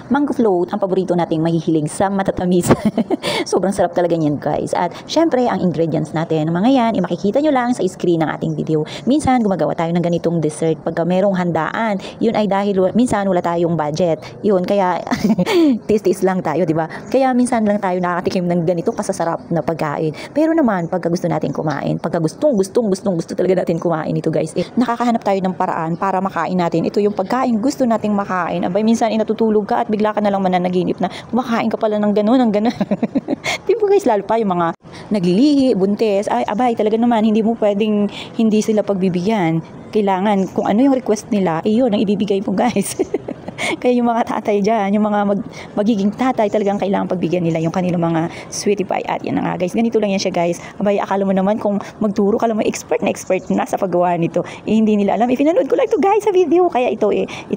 Mango float, ang paborito nating mahihilig sa matatamis. Sobrang sarap talaga niyan guys. At syempre, ang ingredients natin, mga yan, makikita nyo lang sa screen ng ating video. Minsan, gumagawa tayo ng ganitong dessert pagka merong handaan. Yun ay dahil minsan wala tayong budget. Yun, kaya taste lang tayo, di ba? Kaya minsan lang tayo nakakatikim ng ganito kasasarap na pagkain. Pero naman, pagka gusto natin kumain, pagka gustong gusto talaga natin kumain ito guys, nakakahanap tayo ng paraan para makain natin. Ito yung pagkain gusto nating makain. Abay, minsan inatutulog ka at bigla ka na lang mananaginip na kumakain ka pala ng ganun. Di ba guys, lalo pa yung mga naglilihi, buntis, ay abay talaga naman, hindi mo pwedeng hindi sila pagbibigyan. Kailangan, kung ano yung request nila, yun ang ibibigay mo guys. Kaya yung mga tatay dyan, yung mga magiging tatay, talagang kailangan pagbigyan nila yung kanilang mga sweetie pie. At yan na nga guys, ganito lang yan siya guys. Abay, akala mo naman kung magturo ka lang mo expert na sa paggawa nito. Hindi nila alam. Pinanood ko lang ito guys sa video. Kaya ito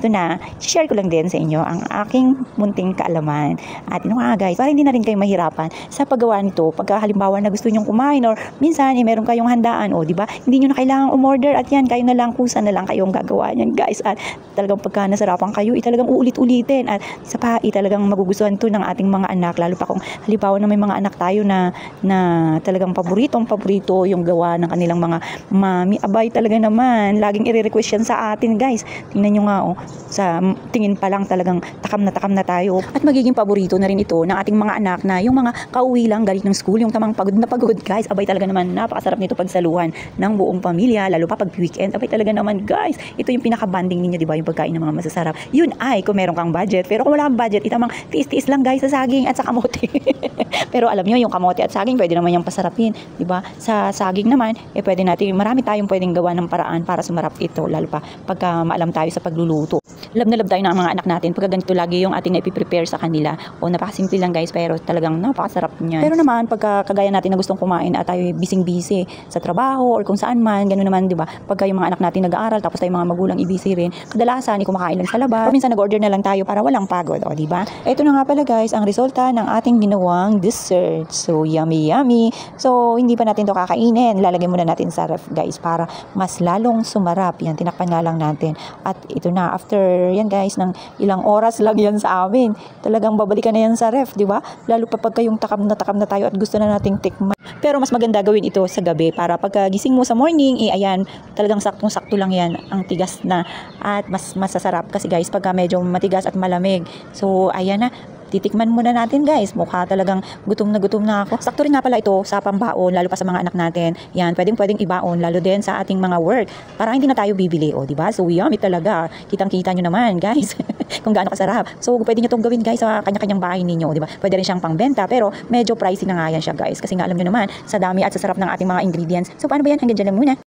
na, share ko lang din sa inyo ang aking munting kaalaman. At ito nga guys, para hindi na rin kayo mahirapan sa paggawa nito. Pagka halimbawa na gusto nyong kumain or minsan meron kayong handaan, di ba? Hindi nyo na kailangang umorder at yan, kayo na lang, kusa na lang kayong gagawa yan guys. At talagang pagka nasarapan kayo, talagang uulit-ulitin at sa talagang magugustuhan to ng ating mga anak, lalo pa kung halimbawa na may mga anak tayo na talagang paborito yung gawa ng kanilang mga mami. Abay talaga naman, laging i-request yan sa atin guys. Tingnan nyo nga sa tingin pa lang talagang takam na tayo. At magiging paborito na rin ito ng ating mga anak na yung mga kauwi lang galing ng school, yung tamang pagod na pagod guys. Abay talaga naman, napakasarap nito pagsaluhan ng buong pamilya, lalo pa pag weekend. Abay talaga naman guys, ito yung pinaka-banding ninyo, di ba? Yung pagkain ng mga masasarap. Yun ay kung meron kang budget. Pero kung wala kang budget, itamang tiis-tiis lang guys sa saging at sa kamote. Pero alam nyo, yung kamote at saging, pwede naman yung pasarapin. Diba? Sa saging naman, pwede natin, marami tayong pwedeng gawa ng paraan para sumarap ito. Lalo pa pagka maalam tayo sa pagluluto. Love na love tayo ng mga anak natin. Pagka ganito lagi yung ating ipiprepare sa kanila. Napakasimple lang guys, pero talagang napakasarap niyan. Pero naman, pagka kagaya natin na gustong kumain at tayo busy sa trabaho or kung saan man, gano'n naman, diba? Pagka yung mga anak natin nag-aaral, tapos tayo mga magulang busy rin, kadalasan, kumakain lang sa labas. O minsan nag-order na lang tayo para walang pagod, di ba? Ito na nga pala guys, ang resulta ng ating ginawang dessert. So, yummy. So, hindi pa natin to kakainin. Lalagyan muna natin sa ref guys para mas lalong sumarap. Yan, tinakpan nga lang natin. At ito na, after yan guys, ng ilang oras lang yan sa amin. Talagang babalikan na yan sa ref, di ba? Lalo pa pagka yung takam na tayo at gusto na nating tikman. Pero mas maganda gawin ito sa gabi para pagkagising mo sa morning, ayan, talagang saktong-sakto lang yan, ang tigas na at mas masasarap kasi guys, pagka medyo matigas at malamig. So, ayan na. Titikman muna natin guys. Mukha talagang gutom na ako. Sakto rin nga pala ito sa pambaon, lalo pa sa mga anak natin. Yan, pwedeng ibaon, lalo din sa ating mga work. Para hindi na tayo bibili, diba? So, yummy talaga. Kitang-kita nyo naman guys. Kung gaano kasarap. So, pwede nyo itong gawin guys sa kanya-kanyang bahay ninyo, diba? Pwede rin siyang pangbenta, pero medyo pricey na nga yan siya guys. Kasi nga alam nyo naman, sa dami at sa sarap ng ating mga ingredients. So, paano ba yan? Hanggang dyan lang muna.